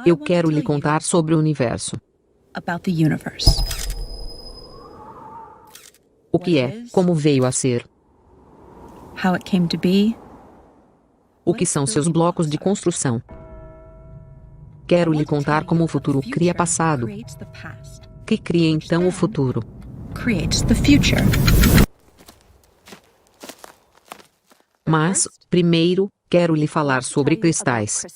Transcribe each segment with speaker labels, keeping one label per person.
Speaker 1: Eu quero lhe contar sobre o universo. O que é, como veio a ser. O que são seus blocos de construção. Quero lhe contar como o futuro cria passado, que cria então o futuro. Mas, primeiro, quero lhe falar sobre cristais.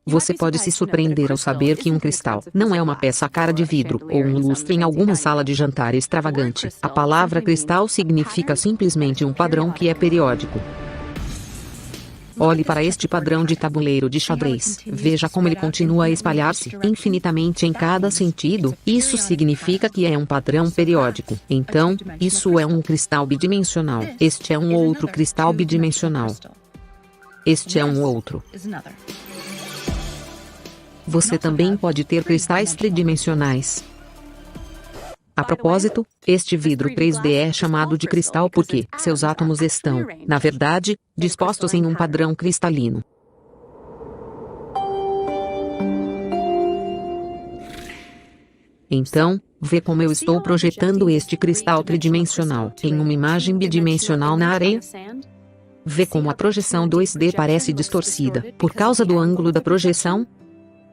Speaker 1: Você pode se surpreender ao saber que um cristal não é uma peça cara de vidro ou um lustre em alguma sala de jantar extravagante. A palavra cristal significa simplesmente um padrão que é periódico. Olhe para este padrão de tabuleiro de xadrez. Veja como ele continua a espalhar-se infinitamente em cada sentido. Isso significa que é um padrão periódico. Então, isso é um cristal bidimensional. Este é um outro cristal bidimensional. Este é um outro. Você também pode ter cristais tridimensionais. A propósito, este vidro 3D é chamado de cristal porque seus átomos estão, na verdade, dispostos em um padrão cristalino. Então, vê como eu estou projetando este cristal tridimensional em uma imagem bidimensional na areia? Vê como a projeção 2D parece distorcida por causa do ângulo da projeção?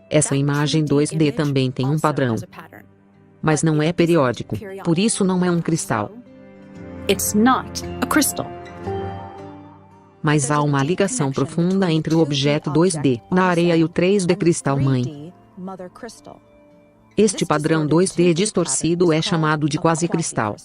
Speaker 1: Essa imagem 2D também tem um padrão, mas não é periódico, por isso não é um cristal. Mas há uma ligação profunda entre o objeto 2D na areia e o 3D cristal-mãe. Este padrão 2D distorcido é chamado de quasicristal.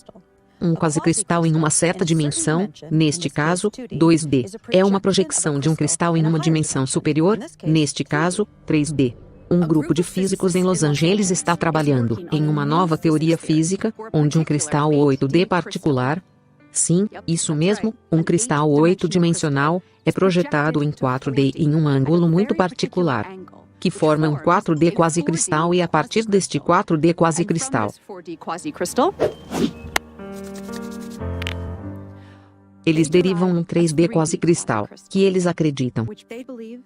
Speaker 1: Um quasicristal em uma certa dimensão, neste caso, 2D, é uma projeção de um cristal em uma dimensão superior, neste caso, 3D. Um grupo de físicos em Los Angeles está trabalhando em uma nova teoria física, onde um cristal 8D particular, sim, isso mesmo, um cristal 8-dimensional, é projetado em 4D em um ângulo muito particular, que forma um 4D quasicristal e a partir deste 4D quasicristal, eles derivam um 3D quasicristal, que eles acreditam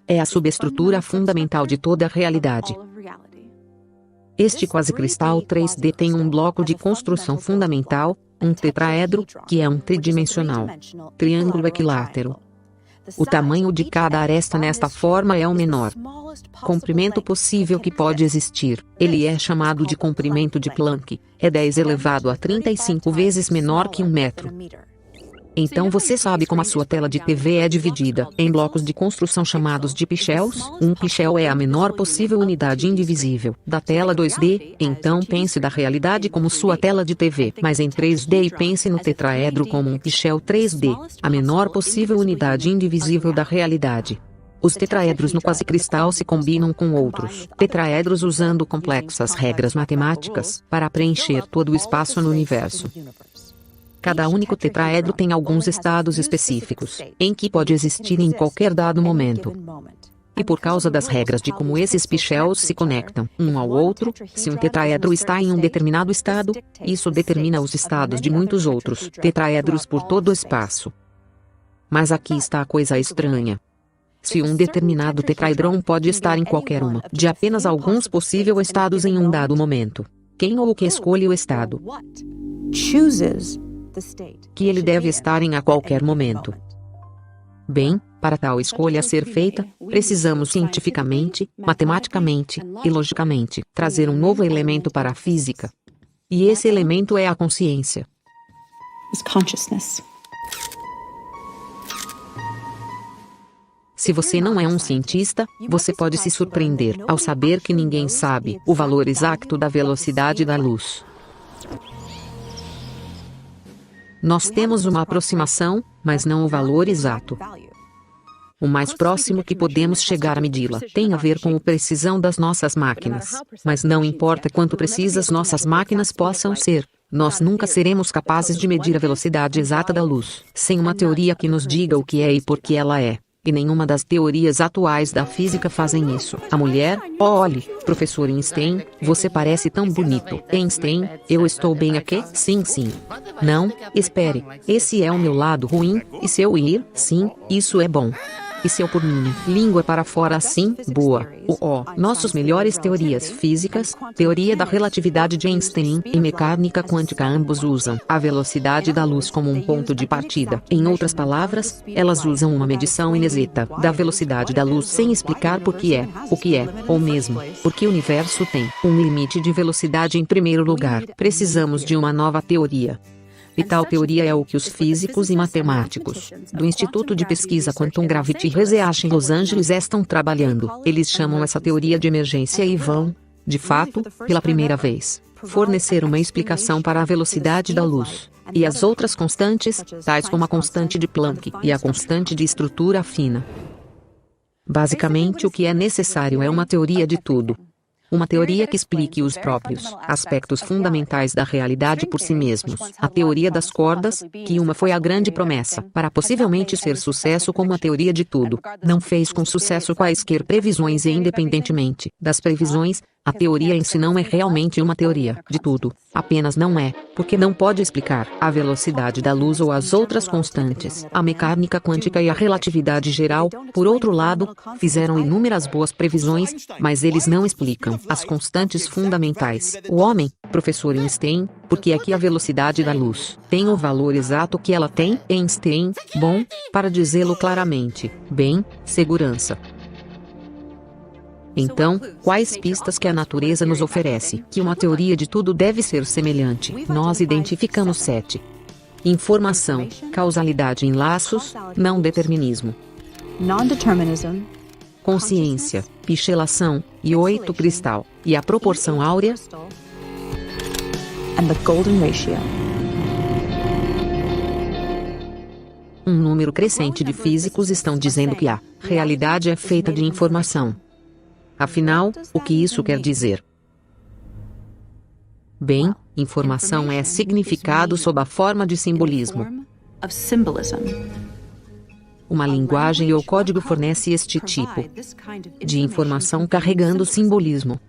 Speaker 1: é a subestrutura fundamental de toda a realidade. Este quasicristal 3D tem um bloco de construção fundamental, um tetraedro, que é um tridimensional triângulo equilátero. O tamanho de cada aresta nesta forma é o menor comprimento possível que pode existir. Ele é chamado de comprimento de Planck. É 10 elevado a 35 vezes menor que 1 metro. Então você sabe como a sua tela de TV é dividida em blocos de construção chamados de pixels? Um pixel é a menor possível unidade indivisível da tela 2D, então pense da realidade como sua tela de TV, mas em 3D e pense no tetraedro como um pixel 3D, a menor possível unidade indivisível da realidade. Os tetraedros no quasicristal se combinam com outros tetraedros usando complexas regras matemáticas para preencher todo o espaço no universo. Cada único tetraedro tem alguns estados específicos, em que pode existir em qualquer dado momento. E por causa das regras de como esses pixels se conectam um ao outro, se um tetraedro está em um determinado estado, isso determina os estados de muitos outros tetraedros por todo o espaço. Mas aqui está a coisa estranha. Se um determinado tetraedrão pode estar em qualquer uma de apenas alguns possíveis estados em um dado momento, quem ou o que escolhe o estado que ele deve estar em a qualquer momento? Bem, para tal escolha ser feita, precisamos cientificamente, matematicamente e logicamente trazer um novo elemento para a física. E esse elemento é a consciência. Se você não é um cientista, você pode se surpreender ao saber que ninguém sabe o valor exato da velocidade da luz. Nós temos uma aproximação, mas não o valor exato. O mais próximo que podemos chegar a medi-la tem a ver com a precisão das nossas máquinas. Mas não importa quanto precisas nossas máquinas possam ser, nós nunca seremos capazes de medir a velocidade exata da luz, sem uma teoria que nos diga o que é e por que ela é. E nenhuma das teorias atuais da física fazem isso. A mulher, olhe, professor Einstein, você parece tão bonito. Einstein, eu estou bem aqui? Sim, sim. Não, espere, esse é o meu lado ruim, e se eu ir, sim, isso é bom. e seu por minha língua para fora assim, boa. Nossos melhores teorias físicas, teoria da relatividade de Einstein e mecânica quântica ambos usam a velocidade da luz como um ponto de partida. Em outras palavras, elas usam uma medição inexata da velocidade da luz sem explicar o que é, ou mesmo, porque o universo tem um limite de velocidade em primeiro lugar. Precisamos de uma nova teoria. E tal teoria é o que os físicos e matemáticos do Instituto de Pesquisa Quantum Gravity Research em Los Angeles estão trabalhando. Eles chamam essa teoria de emergência e vão, de fato, pela primeira vez, fornecer uma explicação para a velocidade da luz e as outras constantes, tais como a constante de Planck e a constante de estrutura fina. Basicamente, o que é necessário é uma teoria de tudo. Uma teoria que explique os próprios aspectos fundamentais da realidade por si mesmos. A teoria das cordas, que uma foi a grande promessa para possivelmente ser sucesso como a teoria de tudo, não fez com sucesso quaisquer previsões e independentemente das previsões, a teoria em si não é realmente uma teoria de tudo. Apenas não é, porque não pode explicar a velocidade da luz ou as outras constantes. A mecânica quântica e a relatividade geral, por outro lado, fizeram inúmeras boas previsões, mas eles não explicam as constantes fundamentais. O homem, professor Einstein, porque é que a velocidade da luz tem o valor exato que ela tem? Einstein, bom, para dizê-lo claramente, bem, segurança. Então, quais pistas que a natureza nos oferece? Que uma teoria de tudo deve ser semelhante. Nós identificamos 7. Informação, causalidade em laços, não determinismo. Consciência, pichelação, e 8 cristal, e a proporção áurea. Um número crescente de físicos estão dizendo que a realidade é feita de informação. Afinal, o que isso quer dizer? Bem, informação é significado sob a forma de simbolismo. Uma linguagem ou código fornece este tipo de informação carregando simbolismo.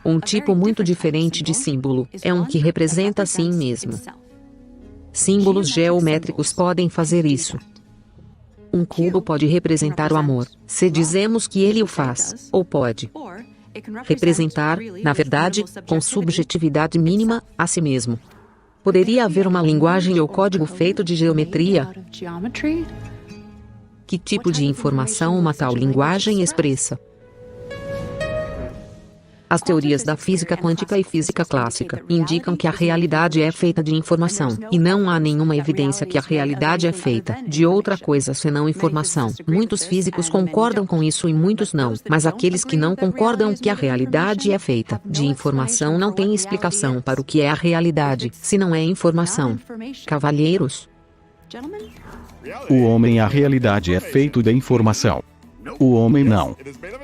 Speaker 1: Um tipo muito diferente de símbolo é um que representa a si mesmo. Símbolos geométricos podem fazer isso. Um cubo pode representar o amor, se dizemos que ele o faz, ou pode representar, na verdade, com subjetividade mínima, a si mesmo. Poderia haver uma linguagem ou código feito de geometria? Que tipo de informação uma tal linguagem expressa? As teorias da física quântica e física clássica indicam que a realidade é feita de informação, e não há nenhuma evidência que a realidade é feita de outra coisa senão informação. Muitos físicos concordam com isso e muitos não, mas aqueles que não concordam que a realidade é feita de informação não têm explicação para o que é a realidade, se não é informação. Cavalheiros?
Speaker 2: O homem, a realidade é feito de informação. O homem não.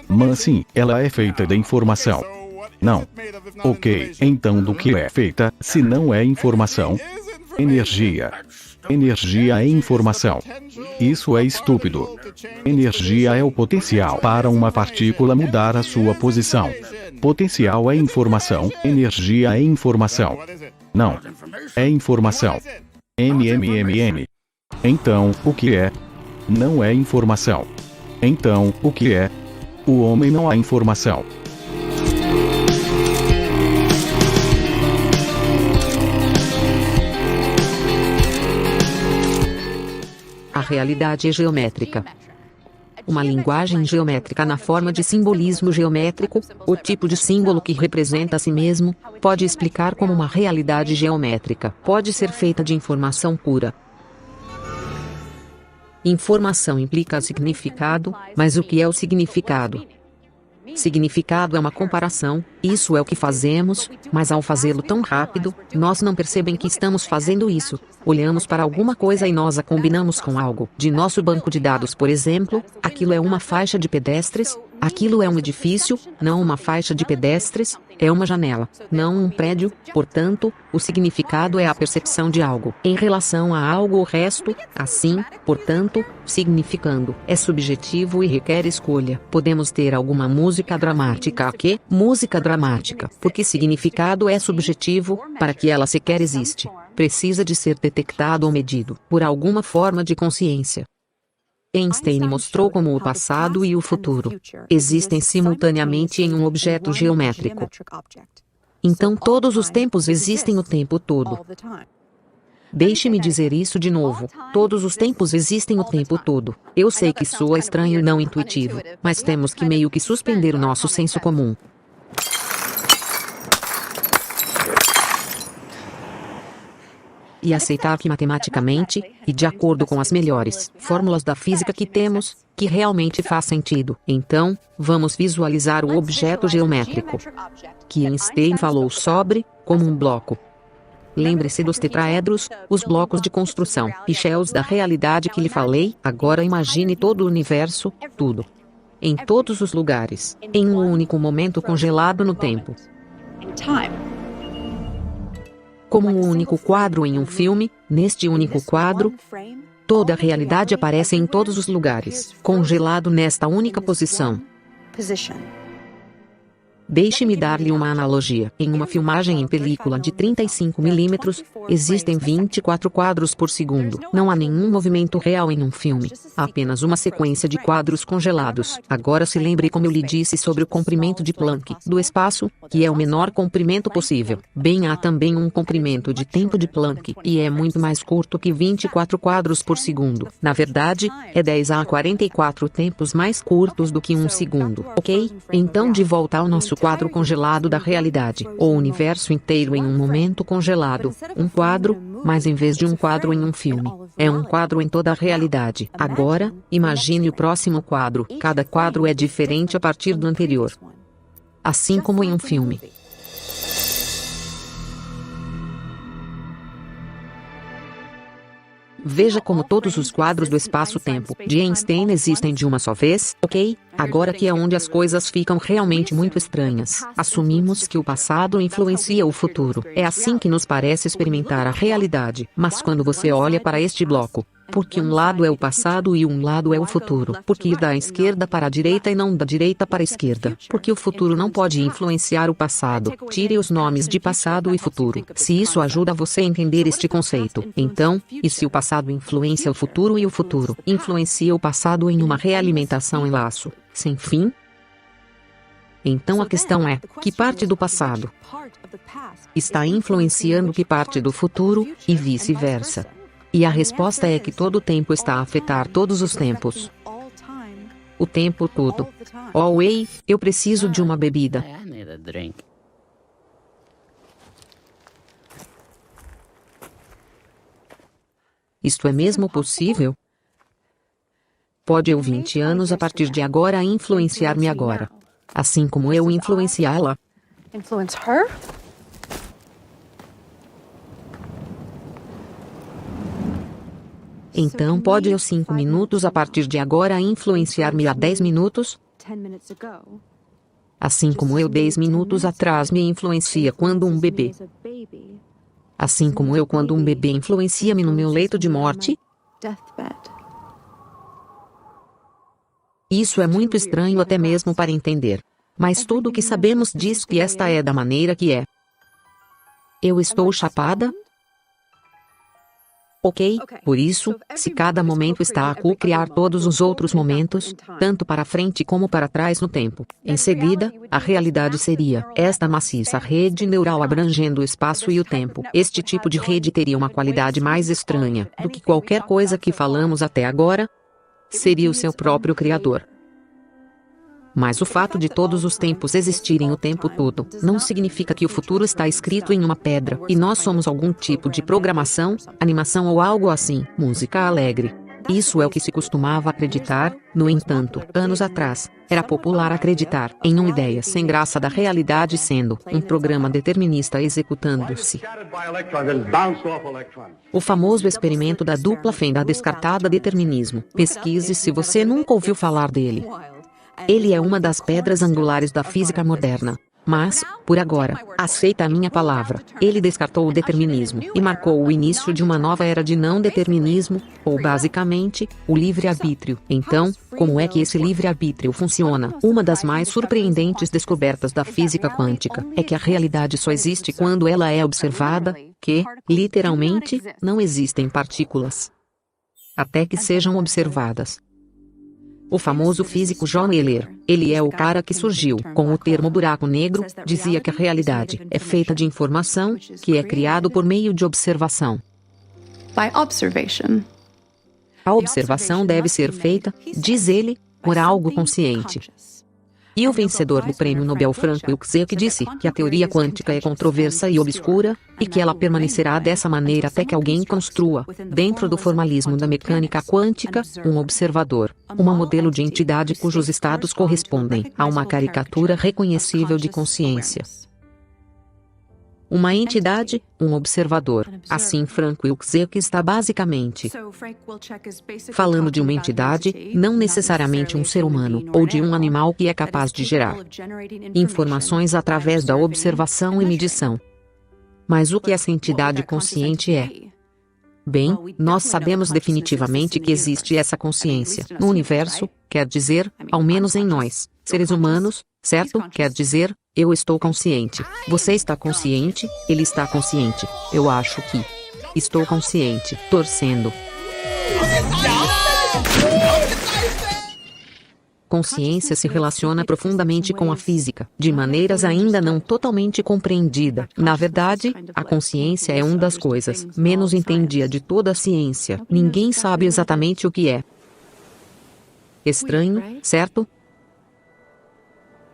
Speaker 2: Mas sim, ela é feita de informação. Não. Ok, então do que é feita, se não é informação? Energia. Energia é informação. Isso é estúpido. Energia é o potencial para uma partícula mudar a sua posição. Potencial é informação, energia é informação. Não. É informação. MMMM. Então, o que é? Não é informação. Então, o que é? O homem não há informação.
Speaker 1: A realidade é geométrica. Uma linguagem geométrica na forma de simbolismo geométrico, o tipo de símbolo que representa a si mesmo, pode explicar como uma realidade geométrica pode ser feita de informação pura. Informação implica significado, mas o que é o significado? Significado é uma comparação, isso é o que fazemos, mas ao fazê-lo tão rápido, nós não percebemos que estamos fazendo isso. Olhamos para alguma coisa e nós a combinamos com algo. De nosso banco de dados, por exemplo, aquilo é uma faixa de pedestres, aquilo é um edifício, não uma faixa de pedestres, é uma janela, não um prédio, portanto, o significado é a percepção de algo. Em relação a algo o resto, assim, portanto, significando, é subjetivo e requer escolha. Podemos ter alguma música dramática aqui? Música dramática, porque significado é subjetivo, para que ela sequer existe, precisa de ser detectado ou medido, por alguma forma de consciência. Einstein mostrou como o passado e o futuro existem simultaneamente em um objeto geométrico. Então todos os tempos existem o tempo todo. Deixe-me dizer isso de novo. Todos os tempos existem o tempo todo. Eu sei que soa estranho e não intuitivo, mas temos que meio que suspender o nosso senso comum. E aceitar que matematicamente, e de acordo com as melhores fórmulas da física que temos, que realmente faz sentido. Então, vamos visualizar o objeto geométrico que Einstein falou sobre, como um bloco. Lembre-se dos tetraedros, os blocos de construção e shells da realidade que lhe falei. Agora imagine todo o universo, tudo. Em todos os lugares, em um único momento congelado no tempo. Como um único quadro em um filme, neste único quadro, toda a realidade aparece em todos os lugares, congelado nesta única posição. Deixe-me dar-lhe uma analogia. Em uma filmagem em película de 35 mm, existem 24 quadros por segundo. Não há nenhum movimento real em um filme. Há apenas uma sequência de quadros congelados. Agora se lembre como eu lhe disse sobre o comprimento de Planck do espaço, que é o menor comprimento possível. Bem, há também um comprimento de tempo de Planck, e é muito mais curto que 24 quadros por segundo. Na verdade, é 10 a 44 tempos mais curtos do que um segundo. Ok? Então de volta ao nosso quadro congelado da realidade. O universo inteiro em um momento congelado. Um quadro, mas em vez de um quadro em um filme, é um quadro em toda a realidade. Agora, imagine o próximo quadro. Cada quadro é diferente a partir do anterior. Assim como em um filme. Veja como todos os quadros do espaço-tempo de Einstein existem de uma só vez, ok? Agora que é onde as coisas ficam realmente muito estranhas. Assumimos que o passado influencia o futuro. É assim que nos parece experimentar a realidade. Mas quando você olha para este bloco, porque um lado é o passado e um lado é o futuro. Porque ir da esquerda para a direita e não da direita para a esquerda. Porque o futuro não pode influenciar o passado. Tire os nomes de passado e futuro. Se isso ajuda você a entender este conceito. Então, e se o passado influencia o futuro e o futuro influencia o passado em uma realimentação em laço sem fim? Então a questão é, que parte do passado está influenciando que parte do futuro, e vice-versa? E a resposta é que todo o tempo está a afetar todos os tempos. O tempo todo. Oh, ei, eu preciso de uma bebida. Isto é mesmo possível? Pode eu 20 anos a partir de agora influenciar-me agora, assim como eu influenciá-la? Então pode eu 5 minutos a partir de agora influenciar-me há 10 minutos? Assim como eu 10 minutos atrás me influencia quando um bebê. Assim como eu quando um bebê influencia-me no meu leito de morte? Isso é muito estranho até mesmo para entender. Mas tudo o que sabemos diz que esta é da maneira que é. Eu estou chapada? Ok, por isso, se cada momento está a co-criar todos os outros momentos, tanto para frente como para trás no tempo, em seguida, a realidade seria esta maciça rede neural abrangendo o espaço e o tempo. Este tipo de rede teria uma qualidade mais estranha do que qualquer coisa que falamos até agora. Seria o seu próprio criador. Mas o fato de todos os tempos existirem o tempo todo, não significa que o futuro está escrito em uma pedra, e nós somos algum tipo de programação, animação ou algo assim, música alegre. Isso é o que se costumava acreditar, no entanto, anos atrás, era popular acreditar em uma ideia sem graça da realidade sendo um programa determinista executando-se. O famoso experimento da dupla fenda descartada determinismo. Pesquise se você nunca ouviu falar dele. Ele é uma das pedras angulares da física moderna. Mas, por agora, aceita a minha palavra. Ele descartou o determinismo e marcou o início de uma nova era de não determinismo, ou basicamente, o livre-arbítrio. Então, como é que esse livre-arbítrio funciona? Uma das mais surpreendentes descobertas da física quântica é que a realidade só existe quando ela é observada, que, literalmente, não existem partículas até que sejam observadas. O famoso físico John Wheeler, ele é o cara que surgiu com o termo buraco negro, dizia que a realidade é feita de informação, que é criado por meio de observação. A observação deve ser feita, diz ele, por algo consciente. E o vencedor do Prêmio Nobel Frank Wilczek disse que a teoria quântica é controversa e obscura, e que ela permanecerá dessa maneira até que alguém construa, dentro do formalismo da mecânica quântica, um observador, um modelo de entidade cujos estados correspondem a uma caricatura reconhecível de consciência. Uma entidade, um observador. Assim Frank Wilczek está basicamente falando de uma entidade, não necessariamente um ser humano, ou de um animal que é capaz de gerar informações através da observação e medição. Mas o que essa entidade consciente é? Bem, nós sabemos definitivamente que existe essa consciência no universo, quer dizer, ao menos em nós, seres humanos, certo? Quer dizer, eu estou consciente, você está consciente, ele está consciente, eu acho que estou consciente, torcendo. Consciência se relaciona profundamente com a física, de maneiras ainda não totalmente compreendidas. Na verdade, a consciência é uma das coisas menos entendidas de toda a ciência. Ninguém sabe exatamente o que é. Estranho, certo?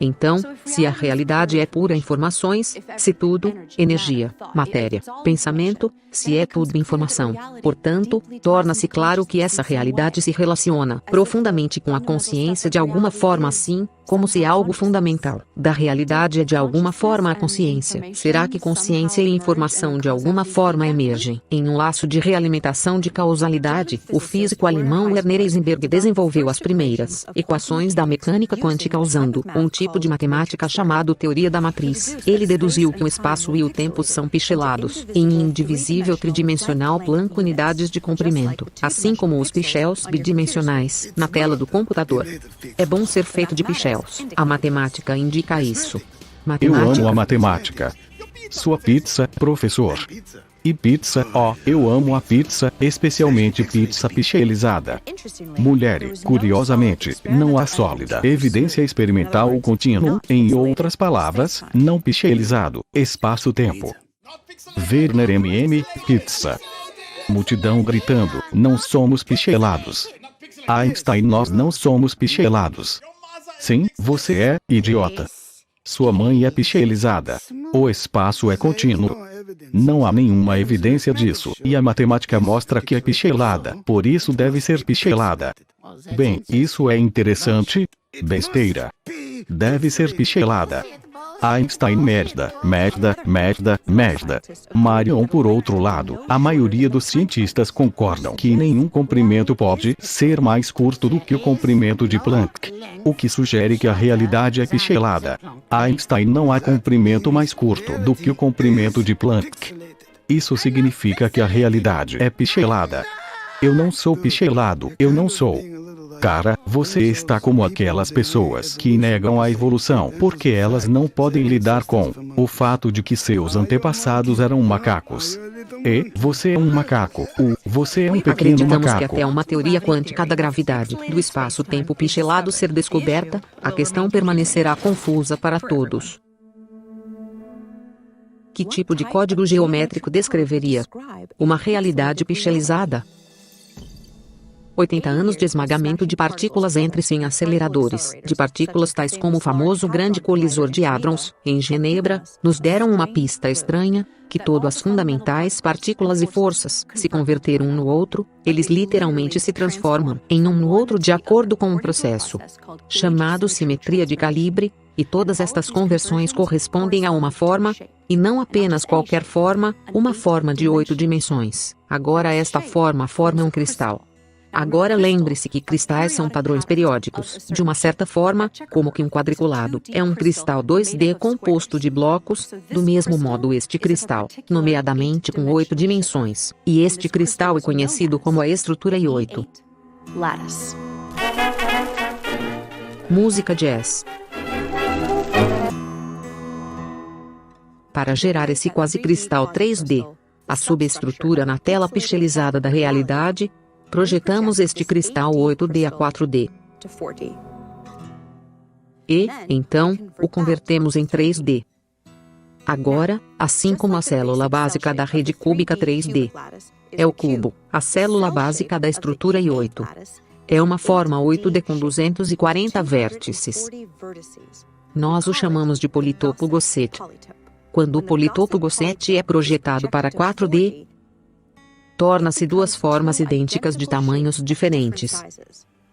Speaker 1: Então, se a realidade é pura informações, se tudo, energia, matéria, pensamento, se é tudo informação, portanto, torna-se claro que essa realidade se relaciona profundamente com a consciência de alguma forma assim, como se algo fundamental da realidade é de alguma forma a consciência. Será que consciência e informação de alguma forma emergem em um laço de realimentação de causalidade? O físico alemão Werner Heisenberg desenvolveu as primeiras equações da mecânica quântica usando um tipo de matemática chamado teoria da matriz. Ele deduziu que o espaço e o tempo são pichelados em indivisível tridimensional Planck unidades de comprimento, assim como os pichels bidimensionais na tela do computador. É bom ser feito de pichels. A matemática indica isso.
Speaker 2: Eu amo a matemática. Sua pizza, professor. E pizza, eu amo a pizza, especialmente pizza pichelizada. Mulheres, curiosamente, não há sólida evidência experimental contínua, em outras palavras, não pichelizado, espaço-tempo. Werner pizza. Multidão gritando, não somos pichelados. Einstein, nós não somos pichelados. Sim, você é, idiota. Sua mãe é pichelizada. O espaço é contínuo. Não há nenhuma evidência disso, e a matemática mostra que é pichelada, por isso deve ser pichelada. Bem, isso é interessante? Besteira. Deve ser pichelada. Einstein merda. Marion, por outro lado, a maioria dos cientistas concordam que nenhum comprimento pode ser mais curto do que o comprimento de Planck, o que sugere que a realidade é pichelada. Einstein, não há comprimento mais curto do que o comprimento de Planck. Isso significa que a realidade é pichelada. Eu não sou pichelado, eu não sou. Cara, você está como aquelas pessoas que negam a evolução porque elas não podem lidar com o fato de que seus antepassados eram macacos. E você é um macaco. Você é um pequeno
Speaker 1: Acreditamos
Speaker 2: macaco.
Speaker 1: que até uma teoria quântica da gravidade, do espaço-tempo pichelado ser descoberta, a questão permanecerá confusa para todos. Que tipo de código geométrico descreveria uma realidade pichelizada? 80 anos de esmagamento de partículas entre si em aceleradores de partículas tais como o famoso grande colisor de hadrons, em Genebra, nos deram uma pista estranha, que todas as fundamentais partículas e forças se converteram um no outro, eles literalmente se transformam em um no outro de acordo com um processo chamado simetria de calibre, e todas estas conversões correspondem a uma forma, e não apenas qualquer forma, uma forma de 8 dimensões. Agora esta forma forma um cristal. Agora lembre-se que cristais são padrões periódicos, de uma certa forma, como que um quadriculado é um cristal 2D composto de blocos, do mesmo modo este cristal, nomeadamente com 8 dimensões, e este cristal é conhecido como a estrutura I8. Música jazz. Para gerar esse quase-cristal 3D, a subestrutura na tela pixelizada da realidade, projetamos este cristal 8D a 4D. E, então, o convertemos em 3D. Agora, assim como a célula básica da rede cúbica 3D é o cubo, a célula básica da estrutura I8 é uma forma 8D com 240 vértices. Nós o chamamos de politopo Gosset. Quando o politopo Gosset é projetado para 4D, torna-se duas formas idênticas de tamanhos diferentes.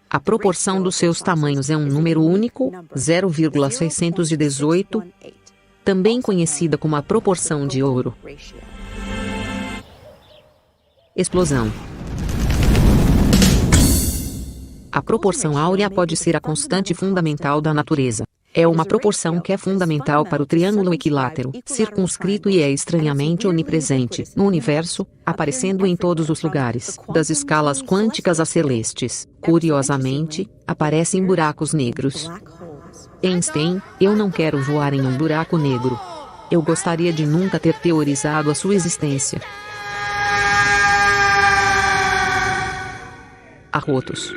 Speaker 1: A proporção dos seus tamanhos é um número único, 0,618, também conhecida como a proporção de ouro. Explosão. A proporção áurea pode ser a constante fundamental da natureza. É uma proporção que é fundamental para o triângulo equilátero, circunscrito e é estranhamente onipresente no universo, aparecendo em todos os lugares, das escalas quânticas a celestes. Curiosamente, aparece em buracos negros. Einstein, eu não quero voar em um buraco negro. Eu gostaria de nunca ter teorizado a sua existência. Arrotos.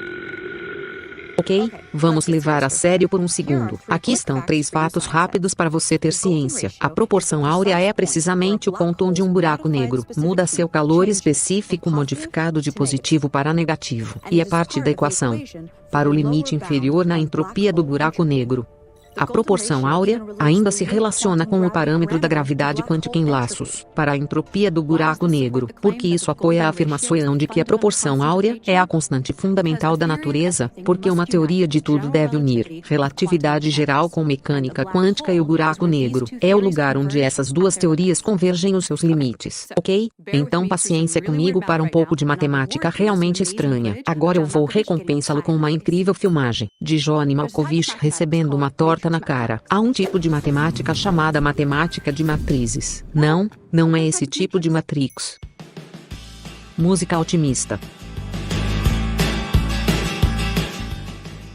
Speaker 1: Ok, vamos levar a sério por um segundo. Aqui estão 3 fatos rápidos para você ter ciência. A proporção áurea é precisamente o ponto onde um buraco negro muda seu calor específico modificado de positivo para negativo, e é parte da equação para o limite inferior na entropia do buraco negro. A proporção áurea ainda se relaciona com o parâmetro da gravidade quântica em laços para a entropia do buraco negro, porque isso apoia a afirmação de que a proporção áurea é a constante fundamental da natureza, porque uma teoria de tudo deve unir relatividade geral com mecânica quântica e o buraco negro é o lugar onde essas duas teorias convergem os seus limites. Ok? Então paciência comigo para um pouco de matemática realmente estranha. Agora eu vou recompensá-lo com uma incrível filmagem de John Malkovich recebendo uma torta na cara. Há um tipo de matemática chamada matemática de matrizes. Não é esse tipo de matrix. Música otimista.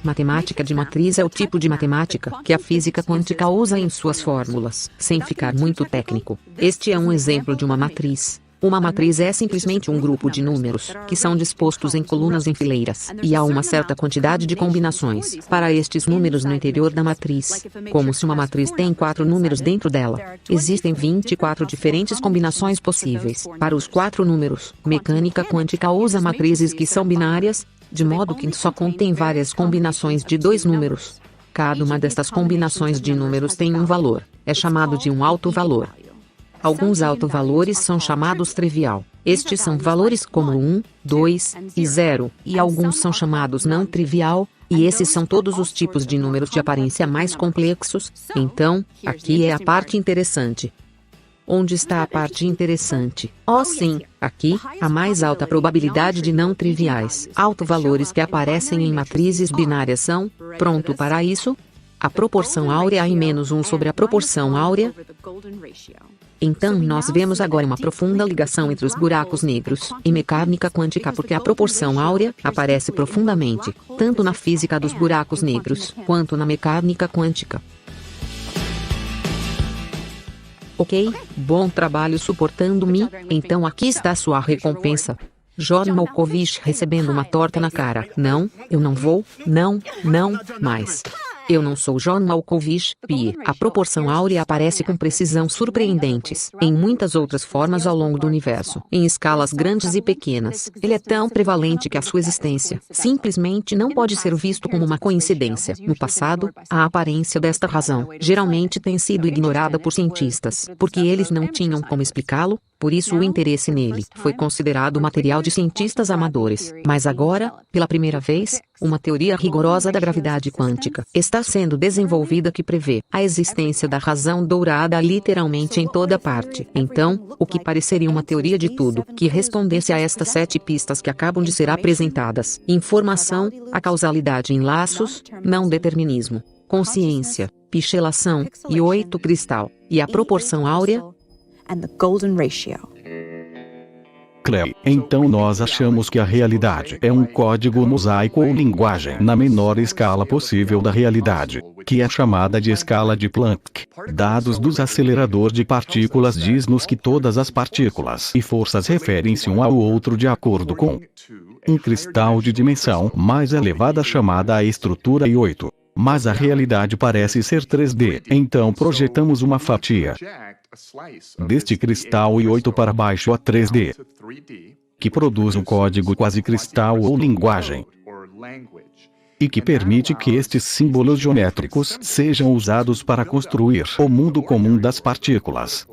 Speaker 1: Matemática de matriz é o tipo de matemática que a física quântica usa em suas fórmulas, sem ficar muito técnico. Este é um exemplo de uma matriz. Uma matriz é simplesmente um grupo de números, que são dispostos em colunas em fileiras, e há uma certa quantidade de combinações para estes números no interior da matriz. Como se uma matriz tem 4 números dentro dela. Existem 24 diferentes combinações possíveis para os 4 números. Mecânica quântica usa matrizes que são binárias, de modo que só contém várias combinações de 2 números. Cada uma destas combinações de números tem um valor, é chamado de um alto valor. Alguns alto-valores são chamados trivial. Estes são valores como 1, 2 e 0, e alguns são chamados não trivial, e esses são todos os tipos de números de aparência mais complexos. Então, aqui é a parte interessante. Onde está a parte interessante? Oh sim, aqui, a mais alta probabilidade de não triviais. Alto-valores que aparecem em matrizes binárias são, pronto para isso? A proporção áurea n-1 sobre a proporção áurea. Então nós vemos agora uma profunda ligação entre os buracos negros e mecânica quântica porque a proporção áurea aparece profundamente, tanto na física dos buracos negros, quanto na mecânica quântica. Ok? Bom trabalho suportando-me, então aqui está sua recompensa. John Malkovich recebendo uma torta na cara. Não, eu não vou, não, mais. Eu não sou John Malkovich, Pie. A proporção áurea aparece com precisão surpreendentes em muitas outras formas ao longo do universo, em escalas grandes e pequenas. Ele é tão prevalente que a sua existência simplesmente não pode ser visto como uma coincidência. No passado, a aparência desta razão geralmente tem sido ignorada por cientistas, porque eles não tinham como explicá-lo. Por isso o interesse nele foi considerado material de cientistas amadores. Mas agora, pela primeira vez, uma teoria rigorosa da gravidade quântica está sendo desenvolvida que prevê a existência da razão dourada literalmente em toda parte. Então, o que pareceria uma teoria de tudo que respondesse a estas 7 pistas que acabam de ser apresentadas: informação, a causalidade em laços, não determinismo, consciência, pichelação, e 8 cristal, e a proporção áurea.
Speaker 2: Clay, então nós achamos que a realidade é um código mosaico ou linguagem na menor escala possível da realidade, que é chamada de escala de Planck. Dados do acelerador de partículas diz-nos que todas as partículas e forças referem-se um ao outro de acordo com um cristal de dimensão mais elevada chamada a estrutura I8. Mas a realidade parece ser 3D, então projetamos uma fatia deste cristal I8 para baixo a 3D, que produz um código quase cristal ou linguagem, e que permite que estes símbolos geométricos sejam usados para construir o mundo comum das partículas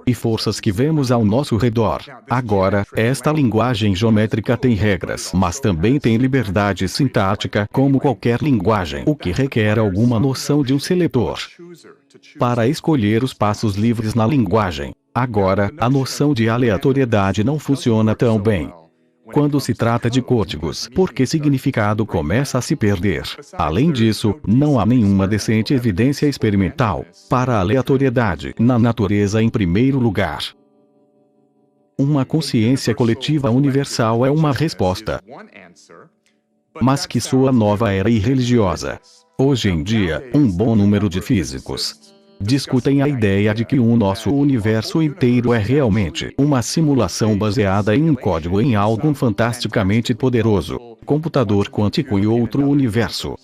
Speaker 2: e forças que vemos ao nosso redor. Agora, esta linguagem geométrica tem regras, mas também tem liberdade sintática como qualquer linguagem, o que requer alguma noção de um seletor para escolher os passos livres na linguagem. Agora, a noção de aleatoriedade não funciona tão bem quando se trata de códigos, porque significado começa a se perder. Além disso, não há nenhuma decente evidência experimental para a aleatoriedade na natureza em primeiro lugar. Uma consciência coletiva universal é uma resposta, mas que soa nova era e religiosa. Hoje em dia, um bom número de físicos discutem a ideia de que o nosso universo inteiro é realmente uma simulação baseada em um código em algo fantasticamente poderoso, computador quântico e outro universo.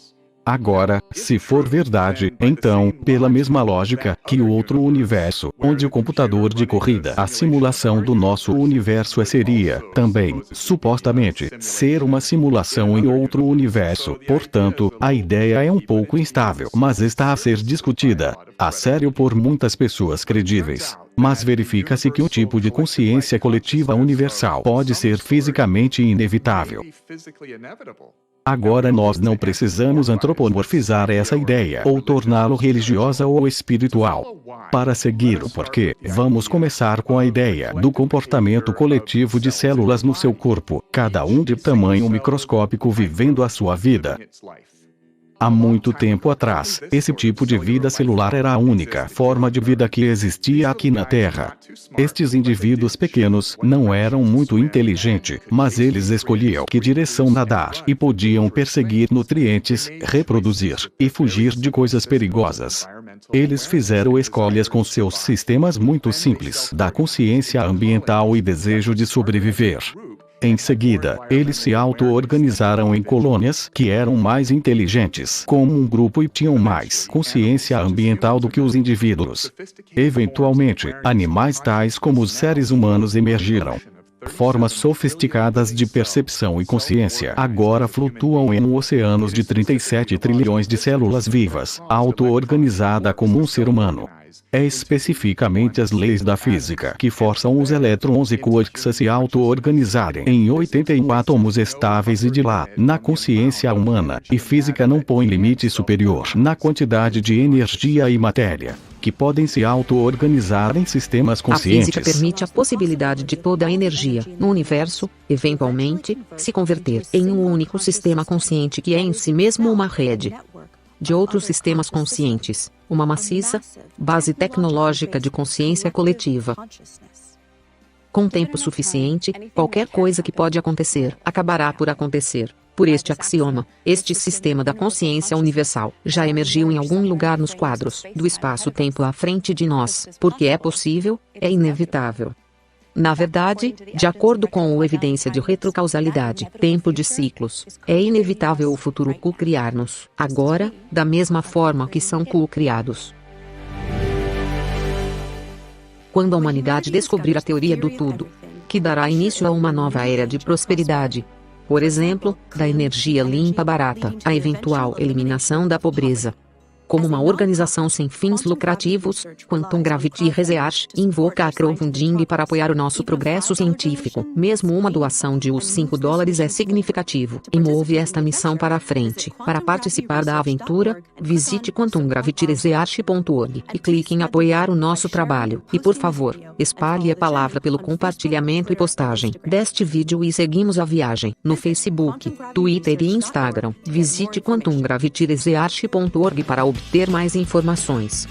Speaker 2: Agora, se for verdade, então, pela mesma lógica, que o outro universo, onde o computador de corrida, a simulação do nosso universo seria, também, supostamente, ser uma simulação em outro universo. Portanto, a ideia é um pouco instável, mas está a ser discutida a sério por muitas pessoas credíveis. Mas verifica-se que um tipo de consciência coletiva universal pode ser fisicamente inevitável. Agora nós não precisamos antropomorfizar essa ideia ou torná-lo religiosa ou espiritual. Para seguir o porquê, vamos começar com a ideia do comportamento coletivo de células no seu corpo, cada um de tamanho microscópico vivendo a sua vida. Há muito tempo atrás, esse tipo de vida celular era a única forma de vida que existia aqui na Terra. Estes indivíduos pequenos não eram muito inteligentes, mas eles escolhiam que direção nadar e podiam perseguir nutrientes, reproduzir e fugir de coisas perigosas. Eles fizeram escolhas com seus sistemas muito simples da consciência ambiental e desejo de sobreviver. Em seguida, eles se auto-organizaram em colônias que eram mais inteligentes como um grupo e tinham mais consciência ambiental do que os indivíduos. Eventualmente, animais tais como os seres humanos emergiram. Formas sofisticadas de percepção e consciência agora flutuam em oceanos de 37 trilhões de células vivas, auto-organizada como um ser humano. É especificamente as leis da física que forçam os elétrons e quarks a se auto-organizarem em 81 átomos estáveis e de lá, na consciência humana, e física não põe limite superior na quantidade de energia e matéria que podem se auto-organizar em sistemas conscientes.
Speaker 1: A física permite a possibilidade de toda a energia no universo, eventualmente, se converter em um único sistema consciente que é em si mesmo uma rede de outros sistemas conscientes, uma maciça base tecnológica de consciência coletiva. Com tempo suficiente, qualquer coisa que pode acontecer, acabará por acontecer. Por este axioma, este sistema da consciência universal já emergiu em algum lugar nos quadros do espaço-tempo à frente de nós, porque é possível, é inevitável. Na verdade, de acordo com a evidência de retrocausalidade, tempo de ciclos, é inevitável o futuro co-criar-nos, agora, da mesma forma que são co-criados. Quando a humanidade descobrir a teoria do tudo, que dará início a uma nova era de prosperidade, por exemplo, da energia limpa barata, a eventual eliminação da pobreza. Como uma organização sem fins lucrativos, Quantum Gravity Research invoca a crowdfunding para apoiar o nosso progresso científico. Mesmo uma doação de $5 é significativo e move esta missão para a frente. Para participar da aventura, visite quantumgravityresearch.org e clique em apoiar o nosso trabalho. E por favor, espalhe a palavra pelo compartilhamento e postagem deste vídeo e seguimos a viagem no Facebook, Twitter e Instagram. Visite quantumgravityresearch.org para obter mais informações.